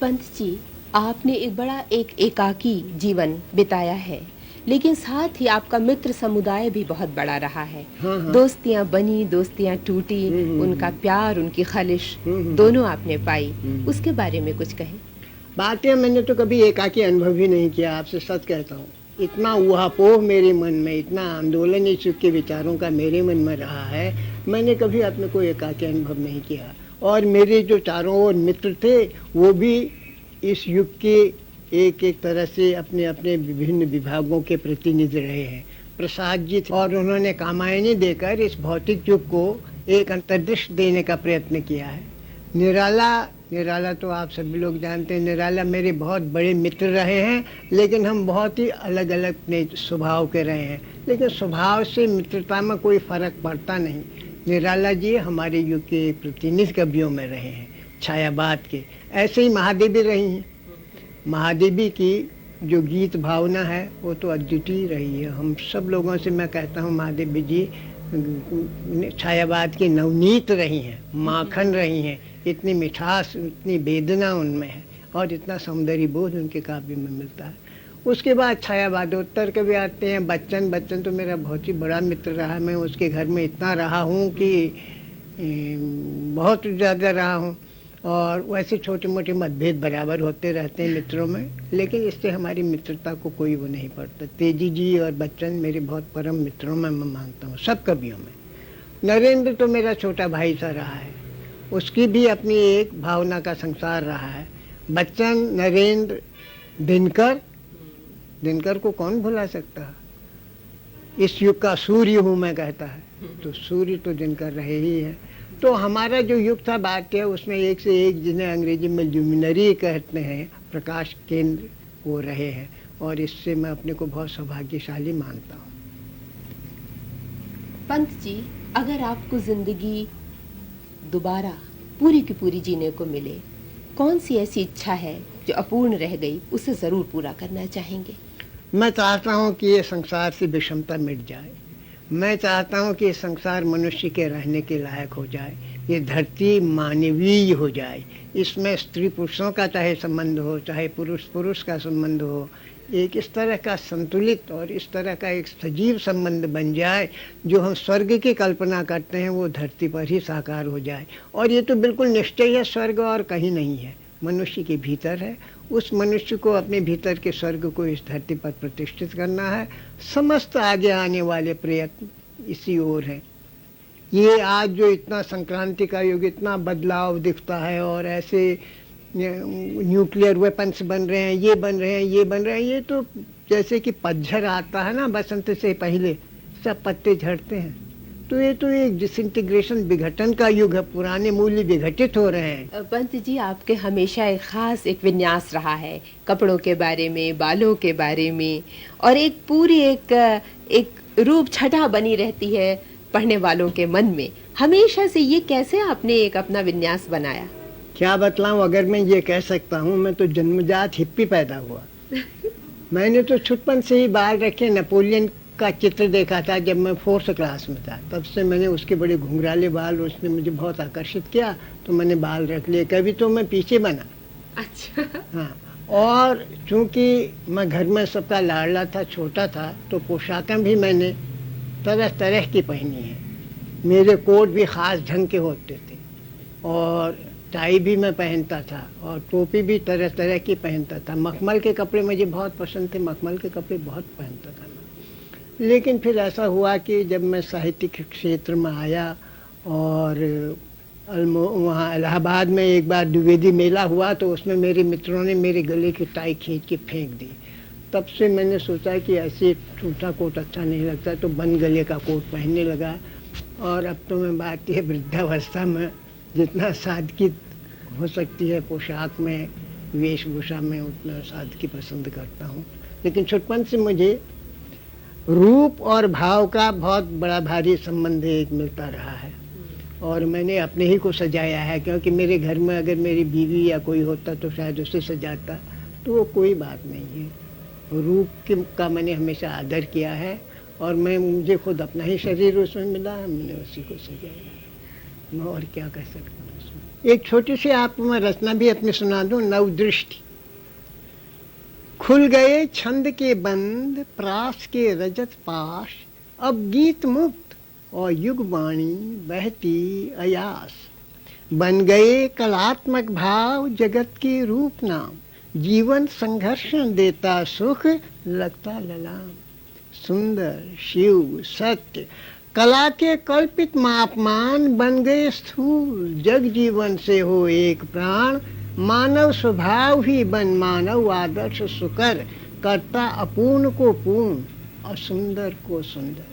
पंत जी, आपने एक एकाकी जीवन बिताया है, लेकिन साथ ही आपका मित्र समुदाय भी बहुत बड़ा रहा है। हाँ। दोस्तियां बनी, दोस्तियां टूटी, उनका प्यार, उनकी खलिश दोनों आपने पाई। उसके बारे में कुछ कहें। बातें मैंने तो कभी एकाकी अनुभव ही नहीं किया, आपसे सच कहता हूँ। इतना ऊहापोह मेरे मन में, इतना आंदोलन इस युग के विचारों का मेरे मन में रहा है, मैंने कभी अपने को एकाकी अनुभव नहीं किया। और मेरे जो चारों ओर मित्र थे वो भी इस युग के एक एक तरह से अपने अपने विभिन्न विभागों के प्रतिनिधि रहे हैं। प्रसाद जी थे और उन्होंने कामायनी देकर इस भौतिक युग को एक अंतर्दृष्टि देने का प्रयत्न किया है। निराला तो आप सभी लोग जानते हैं। निराला मेरे बहुत बड़े मित्र रहे हैं, लेकिन हम बहुत ही अलग अलग अपने स्वभाव के रहे हैं, लेकिन स्वभाव से मित्रता में कोई फर्क पड़ता नहीं। निराला जी हमारे युग के प्रतिनिधि कवियों में रहे हैं, छायावाद के। ऐसे ही महादेवी रही हैं। महादेवी की जो गीत भावना है वो तो अद्वितीय रही है। हम सब लोगों से मैं कहता हूँ, महादेवी जी छायावाद की नवनीत रही हैं, माखन रही हैं। इतनी मिठास, इतनी वेदना उनमें है और इतना सौंदर्य बोध उनके काव्य में मिलता है। उसके बाद छायावादोत्तर कवि आते हैं। बच्चन तो मेरा बहुत ही बड़ा मित्र रहा। मैं उसके घर में इतना रहा हूँ कि बहुत ज़्यादा रहा हूँ। और वैसे छोटे मोटे मतभेद बराबर होते रहते हैं मित्रों में, लेकिन इससे हमारी मित्रता को कोई वो नहीं पड़ता। तेजी जी और बच्चन मेरे बहुत परम मित्रों में मैं मानता हूँ, सब कवियों में। नरेंद्र तो मेरा छोटा भाई सा रहा है, उसकी भी अपनी एक भावना का संसार रहा है। बच्चन, नरेंद्र, दिनकर को कौन भुला सकता। इस युग का सूर्य हूँ मैं कहता है, तो सूर्य तो दिनकर रहे ही है। तो हमारा जो युग था बात है, उसमें एक से एक, जिन्हें अंग्रेजी में ल्यूमिनरी कहते हैं, प्रकाश केंद्र, वो रहे हैं। और इससे मैं अपने को बहुत सौभाग्यशाली मानता हूँ। पंत जी, अगर आपको जिंदगी दोबारा पूरी की पूरी जीने को मिले, कौन सी ऐसी इच्छा है जो अपूर्ण रह गई, उसे जरूर पूरा करना चाहेंगे? मैं चाहता हूँ कि ये संसार से विषमता मिट जाए। मैं चाहता हूँ कि ये संसार मनुष्य के रहने के लायक हो जाए। ये धरती मानवीय हो जाए। इसमें स्त्री पुरुषों का चाहे संबंध हो, चाहे पुरुष पुरुष का संबंध हो, एक इस तरह का संतुलित और इस तरह का एक सजीव संबंध बन जाए, जो हम स्वर्ग की कल्पना करते हैं वो धरती पर ही साकार हो जाए। और ये तो बिल्कुल निश्चय है, स्वर्ग और कहीं नहीं है, मनुष्य के भीतर है। उस मनुष्य को अपने भीतर के स्वर्ग को इस धरती पर प्रतिष्ठित करना है। समस्त आगे आने वाले प्रयत्न इसी ओर है। ये आज जो इतना संक्रांति का युग, इतना बदलाव दिखता है और ऐसे न्यूक्लियर वेपन्स बन रहे हैं, ये बन रहे हैं, ये बन रहे हैं, ये तो जैसे कि पतझड़ आता है ना, बसंत से पहले सब पत्ते झड़ते हैं। तो ये तो एक डिसइंटीग्रेशन, विघटन का युग है। पुराने मूल्य विघटित हो रहे हैं। पंत जी, आपके हमेशा एक खास एक विन्यास रहा है, कपड़ों के बारे में, बालों के बारे में, और एक पूरी एक रूप छटा बनी रहती है पढ़ने वालों के मन में हमेशा से। ये कैसे आपने एक अपना विन्यास बनाया? क्या बतलाऊं, अगर मैं ये कह सकता हूँ, मैं तो जन्मजात हिप्पी पैदा हुआ। मैंने तो छुटपन से ही बाल रखे। नेपोलियन का चित्र देखा था जब मैं 4th क्लास में था, तब से मैंने उसके बड़े घुंघराले बाल, उसने मुझे बहुत आकर्षित किया, तो मैंने बाल रख लिए। कभी तो मैं पीछे बना। अच्छा। हाँ, और चूंकि मैं घर में सबका लाडला था, छोटा था, तो पोशाकें भी मैंने तरह तरह की पहनी है। मेरे कोट भी ख़ास ढंग के होते थे और टाई भी मैं पहनता था और टोपी भी तरह तरह की पहनता था। मखमल के कपड़े मुझे बहुत पसंद थे, मखमल के कपड़े बहुत पहनता था मैं। लेकिन फिर ऐसा हुआ कि जब मैं साहित्यिक क्षेत्र में आया और वहाँ इलाहाबाद में एक बार द्विवेदी मेला हुआ, तो उसमें मेरे मित्रों ने मेरे गले की टाई खींच के फेंक दी। तब से मैंने सोचा कि ऐसे छोटा कोट अच्छा नहीं लगता, तो बंद गले का कोट पहनने लगा। और अब तो मैं बात ये वृद्धावस्था में जितना सादगी हो सकती है पोशाक में, वेशभूषा में, उतना सादगी पसंद करता हूँ। लेकिन छुटपन से मुझे रूप और भाव का बहुत बड़ा भारी संबंध एक मिलता रहा है और मैंने अपने ही को सजाया है। क्योंकि मेरे घर में अगर मेरी बीवी या कोई होता तो शायद उसे सजाता, तो वो कोई बात नहीं है। रूप का मैंने हमेशा आदर किया है और मुझे खुद अपना ही शरीर उसमें मिला है, मैंने उसी को सजाया। मैं और क्या कह सकता हूँ उसमें। एक छोटी सी आपको मैं रचना भी अपनी सुना दूं, नवदृष्टि। खुल गए छंद के बंद, प्रास के रजत पाश, अब गीत मुक्त और युग वाणी बहती अयास। बन गए कलात्मक भाव जगत के रूप नाम, जीवन संघर्षण देता सुख लगता ललाम। सुंदर शिव सत्य कला के कल्पित मापमान, बन गए स्थूल जग जीवन से हो एक प्राण। मानव स्वभाव ही बन मानव आदर्श सुकर, करता अपूर्ण को पूर्ण और सुंदर को सुंदर।